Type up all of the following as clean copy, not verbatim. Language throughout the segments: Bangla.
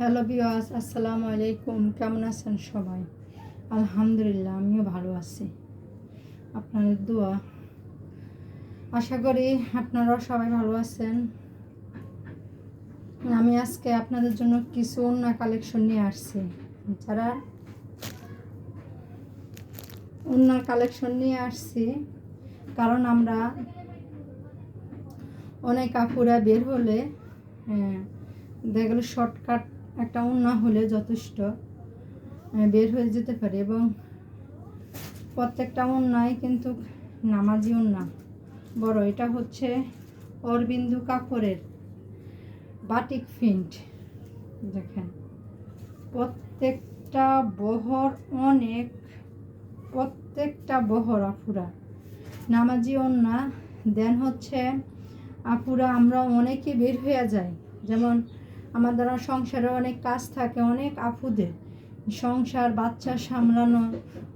হ্যালো ভিউয়ার্স, আসসালামু আলাইকুম। কেমন আছেন সবাই? আলহামদুলিল্লাহ, আমিও ভালো আছি। আপনাদের দোয়া, আশা করি আপনারাও সবাই ভালো আছেন। আমি আজকে আপনাদের জন্য কিছু ওড়না কালেকশন নিয়ে আসছি। যারা ওড়নার কালেকশন নিয়ে আসছি, কারণ আমরা অনেক আপুরা বের হলে দেখলে শর্টকাট একটা ওড়না হলে যথেষ্ট বের হয়ে যেতে পারে, এবং প্রত্যেকটা ওড়নাই কিন্তু নামাজি ওড়না বড়। এটা হচ্ছে অরবিন্দু কাপড়ের বাটিক প্রিন্ট। দেখেন প্রত্যেকটা বহর অনেক, প্রত্যেকটা বহর আপুরা নামাজি ওড়না দেন। হচ্ছে আপুরা আমরা অনেকে বের হয়ে যাই, যেমন আমাদের সংসারে অনেক কাজ থাকে, অনেক আপুদের সংসার, বাচ্চা সামলানো,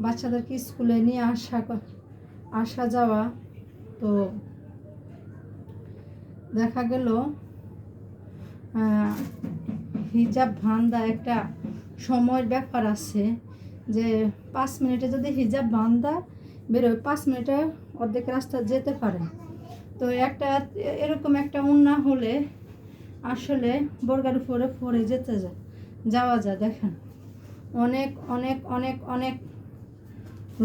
বাচ্চাদেরকে স্কুলে নিয়ে আসা যাওয়া। তো দেখা গেল হিজাব বাঁধা একটা সময়ের ব্যাপার আছে, যে 5 মিনিটে যদি হিজাব বাঁধা বেরোয়, 5 মিনিটে অর্ধেক রাস্তা যেতে পারে। তো একটা এরকম একটা ওড়না হলে আসলে বোরকার উপরে পরে যাওয়া যায়। দেখেন অনেক অনেক অনেক অনেক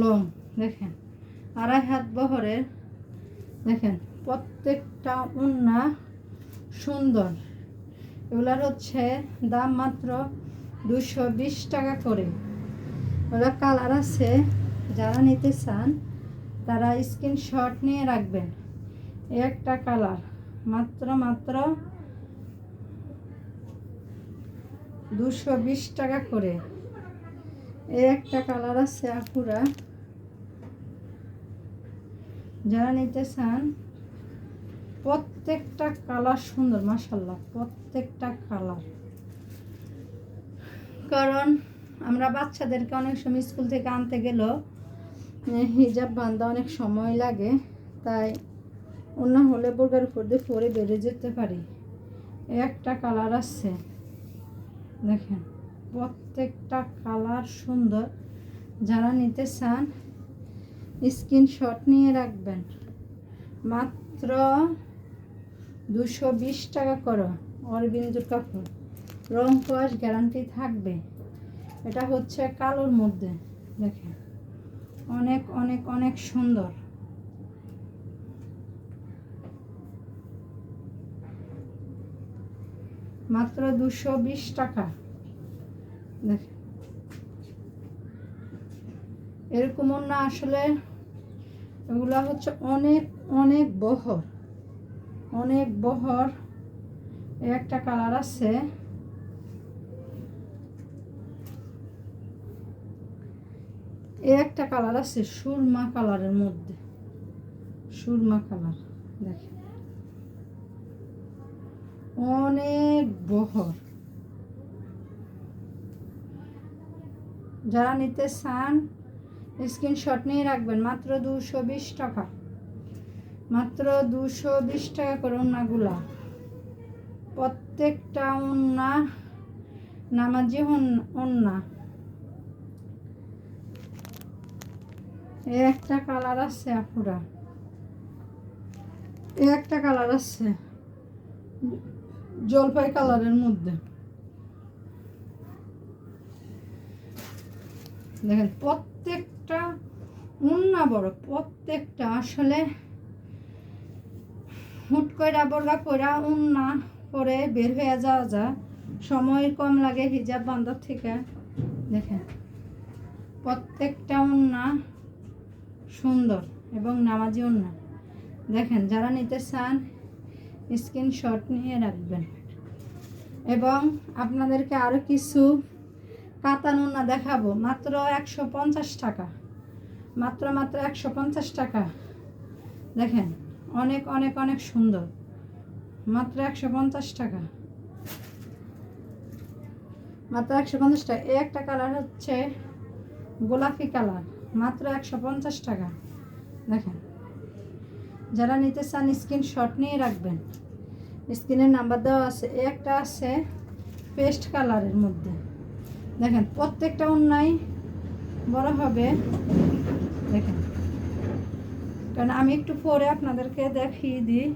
লং, দেখেন 2.5 হাত বহরের। দেখেন প্রত্যেকটা ওড়না সুন্দর। এগুলার হচ্ছে দাম মাত্র 220 টাকা করে। ওগুলা কালার আছে, যারা নিতে চান তারা স্ক্রিনশট নিয়ে রাখবেন। একটা কালার মাত্র 220 টাকা করে। একটা কালার আছে আপুরা, যারা নিতে চান। প্রত্যেকটা কালার সুন্দর, মাশাআল্লাহ, প্রত্যেকটা কালার। কারণ আমরা বাচ্চাদেরকে অনেক সময় স্কুল থেকে আনতে গেলেও হিজাব বাঁধা অনেক সময় লাগে, তাই অন্য হলে বোরকার উপর দিয়ে পরে বেড়ে যেতে পারি। একটা কালার আছে, দেখেন প্রত্যেকটা কালার সুন্দর। যারা নিতে চান স্ক্রিনশট নিয়ে রাখবেন। মাত্র 220 টাকা করো। অরবিন্দু কাপড়, রং কোয়াশ গ্যারান্টি থাকবে। এটা হচ্ছে কালোর মধ্যে, দেখেন অনেক অনেক অনেক সুন্দর। মাত্র 220 টাকা। দেখেন এরকম ওড়না আসলে এগুলা হচ্ছে অনেক অনেক বহর, অনেক বহর। একটা কালার আছে, একটা কালার আছে সুরমা কালারের মধ্যে, সুরমা কালার। দেখেন অনেক বহর। যারা নিতে চান স্ক্রিনশট নিয়ে রাখবেন। মাত্র 220 টাকা, মাত্র 220 টাকা করে ওড়নাগুলা। প্রত্যেকটা ওড়না নামাজি ওড়না। একটা কালার আছে আপুরা, একটা কালার আছে জলপাই কালারের মধ্যে। দেখেন প্রত্যেকটা ওড়না বড়, প্রত্যেকটা আসলে হুট করে বোরকা পরা ওড়না পরে বের হয়ে যাওয়া যায়, সময় কম লাগে হিজাব বাঁধার থেকে। দেখেন প্রত্যেকটা ওড়না সুন্দর এবং নামাজি ওড়না। দেখেন যারা নিতে চান স্ক্রিনশট নিয়ে রাখবেন। এবং আপনাদেরকে আরও কিছু কাতান ওড়না দেখাবো, মাত্র 150 টাকা, মাত্র 150 টাকা। দেখেন অনেক অনেক অনেক সুন্দর, মাত্র 150 টাকা, মাত্র 150 টাকা। একটা কালার হচ্ছে গোলাপি কালার, মাত্র 150 টাকা। দেখেন যারা নিতে চান স্ক্রিনশট নিয়ে রাখবেন। স্ক্রিনের নাম্বার দেওয়া আছে। একটা আছে পেস্ট কালারের মধ্যে। দেখেন প্রত্যেকটা ওড়নাই বড় হবে, দেখেন, কারণ আমি একটু পরে আপনাদেরকে দেখিয়ে দিই।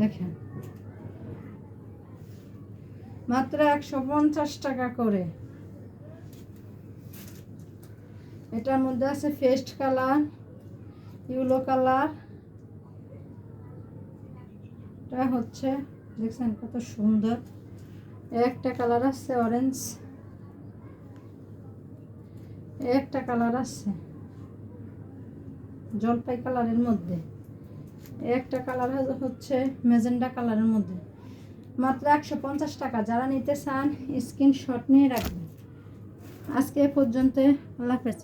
দেখেন মাত্র 150 টাকা করে। এটার মধ্যে আছে পেস্ট কালার, ইয়েলো কালার, এটা হচ্ছে দেখছেন কত সুন্দর। একটা কালার আছে অরেঞ্জ, একটা কালার আছে জলপাই কালারের মধ্যে, একটা কালার হচ্ছে ম্যাজেন্ডা কালারের মধ্যে। মাত্র 150 টাকা। যারা নিতে চান স্ক্রিনশট নিয়ে রাখবেন। আজকে এ পর্যন্ত, আল্লাহ হাফেজ।